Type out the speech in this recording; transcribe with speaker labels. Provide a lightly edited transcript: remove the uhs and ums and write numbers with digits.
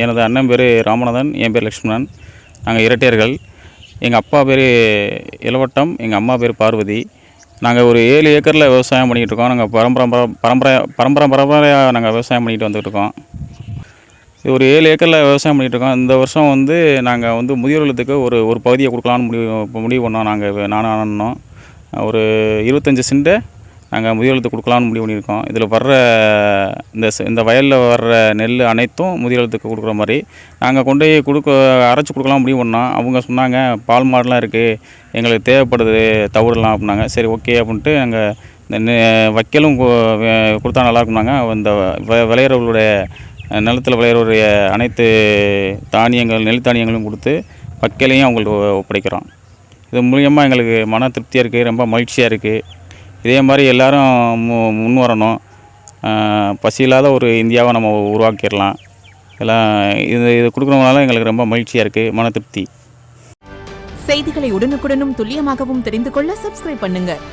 Speaker 1: எனது அண்ணன் பேர் ராமநாதன், என் பேர் லக்ஷ்மணன். நாங்கள் இரட்டையர்கள். எங்கள் அப்பா பேர் இளவட்டம், எங்கள் அம்மா பேர் பார்வதி. நாங்கள் ஒரு 7 ஏக்கரில் விவசாயம் பண்ணிகிட்ருக்கோம். நாங்கள் பரம்பரையாக நாங்கள் விவசாயம் பண்ணிக்கிட்டு வந்துகிட்ருக்கோம். இது ஒரு 7 ஏக்கரில் விவசாயம் பண்ணிகிட்ருக்கோம். இந்த வருஷம் நாங்கள் முதியோர் இல்லத்துக்கு ஒரு பகுதியை கொடுக்கலான்னு முடிவு பண்ணோம். நானும் அண்ணனும் ஒரு 25 சென்ட்டை நாங்கள் முதியோர் இல்லத்துக்கு கொடுக்கலான்னு முடிவு பண்ணியிருக்கோம். இதில் வர்ற இந்த வயலில் வர்ற நெல் அனைத்தும் முதியோர் இல்லத்துக்கு கொடுக்குற மாதிரி நாங்கள் கொண்டு போய் அரைச்சி கொடுக்கலாம் முடிவு பண்ணோம். அவங்க சொன்னாங்க, பால் மாடுலாம் இருக்குது, எங்களுக்கு தேவைப்படுது தவிடலாம் அப்படின்னாங்க. சரி, ஓகே அப்படின்ட்டு நாங்கள் இந்த வைக்கலும் கொடுத்தா நல்லாயிருக்குனாங்க. இந்த விளையிறவர்களுடைய நிலத்தில் விளையிறவருடைய அனைத்து நெல் தானியங்களும் கொடுத்து வைக்கலையும் அவங்களுக்கு ஒப்படைக்கிறோம். இது மூலியமாக எங்களுக்கு மன திருப்தியாக இருக்குது, ரொம்ப மகிழ்ச்சியாக இருக்குது. இதே மாதிரி எல்லோரும் முன் வரணும். பசி இல்லாத ஒரு இந்தியாவை நம்ம உருவாக்கிடலாம். எல்லாம் இது கொடுக்குறவங்களால எங்களுக்கு ரொம்ப மகிழ்ச்சியாக இருக்குது, மன திருப்தி.
Speaker 2: செய்திகளை உடனுக்குடனும் துல்லியமாகவும் தெரிந்து கொள்ள சப்ஸ்கிரைப் பண்ணுங்கள்.